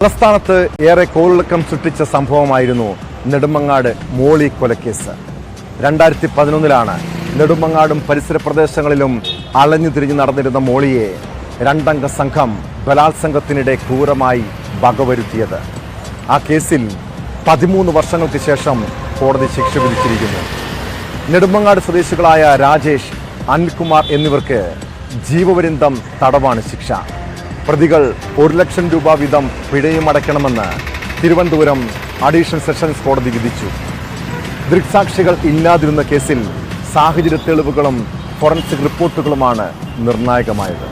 തലസ്ഥാനത്ത് ഏറെ കോളിളക്കം സൃഷ്ടിച്ച സംഭവമായിരുന്നു നെടുമങ്ങാട് മോളി കൊലക്കേസ്. 2011 നെടുമങ്ങാടും പരിസര പ്രദേശങ്ങളിലും അലഞ്ഞുതിരിഞ്ഞു നടന്നിരുന്ന മോളിയെ രണ്ടംഗ സംഘം ബലാത്സംഗത്തിനിടെ ക്രൂരമായി വകവരുത്തിയത്. ആ കേസിൽ 13 വർഷങ്ങൾക്ക് ശേഷം കോടതി ശിക്ഷ വിധിച്ചിരിക്കുന്നു. നെടുമങ്ങാട് സ്വദേശികളായ രാജേഷ്, അനിൽകുമാർ എന്നിവർക്ക് ജീവപര്യന്തം തടവാണ് ശിക്ഷ. പ്രതികൾ 1 ലക്ഷം രൂപ വീതം പിഴയും അടയ്ക്കണമെന്ന് തിരുവനന്തപുരം അഡീഷണൽ സെഷൻസ് കോടതി വിധിച്ചു. ദൃക്സാക്ഷികൾ ഇല്ലാതിരുന്ന കേസിൽ സാഹചര്യ തെളിവുകളും ഫോറൻസിക് റിപ്പോർട്ടുകളുമാണ് നിർണായകമായത്.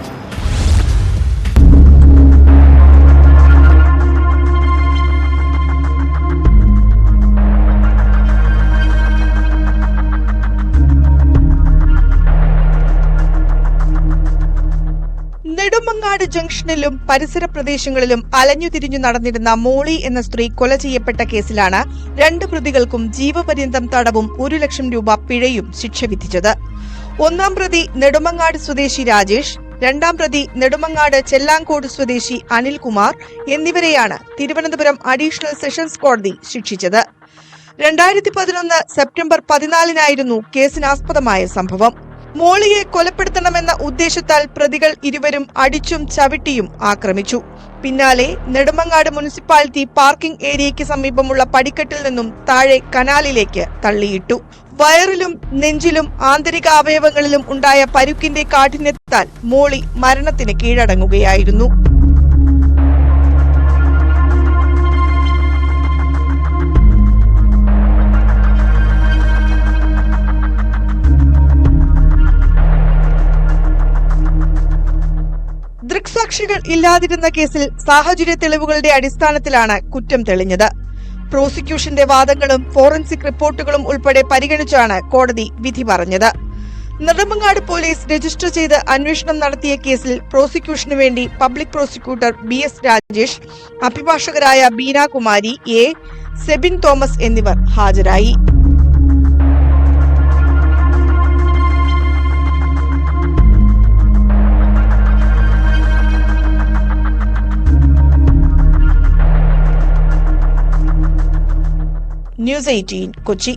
നെടുമങ്ങാട് ജംഗ്ഷനിലും പരിസര പ്രദേശങ്ങളിലും അലഞ്ഞുതിരിഞ്ഞു നടന്നിരുന്ന മോളി എന്ന സ്ത്രീ കൊല ചെയ്യപ്പെട്ട കേസിലാണ് 2 പ്രതികൾക്കും ജീവപര്യന്തം തടവും 1 ലക്ഷം രൂപ പിഴയും ശിക്ഷ വിധിച്ചത്. 1-ാം പ്രതി നെടുമങ്ങാട് സ്വദേശി രാജേഷ്, 2-ാം പ്രതി നെടുമങ്ങാട് ചെല്ലാങ്കോട് സ്വദേശി അനിൽകുമാർ എന്നിവരെയാണ് തിരുവനന്തപുരം അഡീഷണൽ സെഷൻസ് കോടതി ശിക്ഷിച്ചത്. 2011 സെപ്റ്റംബർ 14 കേസിനാസ്പദമായ സംഭവം. മോളിയെ കൊലപ്പെടുത്തണമെന്ന ഉദ്ദേശത്താൽ പ്രതികൾ ഇരുവരും അടിച്ചും ചവിട്ടിയും ആക്രമിച്ചു. പിന്നാലെ നെടുമങ്ങാട് മുനിസിപ്പാലിറ്റി പാർക്കിംഗ് ഏരിയയ്ക്ക് സമീപമുള്ള പടിക്കെട്ടിൽ നിന്നും താഴെ കനാലിലേക്ക് തള്ളിയിട്ടു. വയറിലും നെഞ്ചിലും ആന്തരിക അവയവങ്ങളിലും ഉണ്ടായ പരുക്കിന്റെ കാഠിന്യത്താൽ മോളി മരണത്തിന് കീഴടങ്ങുകയായിരുന്നു. ദൃക്സാക്ഷികൾ ഇല്ലാതിരുന്ന കേസിൽ സാഹചര്യ തെളിവുകളുടെ അടിസ്ഥാനത്തിലാണ് കുറ്റം തെളിഞ്ഞത്. പ്രോസിക്യൂഷന്റെ വാദങ്ങളും ഫോറൻസിക് റിപ്പോർട്ടുകളും ഉൾപ്പെടെ പരിഗണിച്ചാണ് കോടതി വിധി പറഞ്ഞത്. നെടുമങ്ങാട് പോലീസ് രജിസ്റ്റർ ചെയ്ത് അന്വേഷണം നടത്തിയ കേസിൽ പ്രോസിക്യൂഷനു വേണ്ടി പബ്ലിക് പ്രോസിക്യൂട്ടർ BS രാജേഷ്, അഭിഭാഷകരായ ബീനാകുമാരി A, സെബിൻ തോമസ് എന്നിവർ ഹാജരായി. News 18 കൊച്ചി.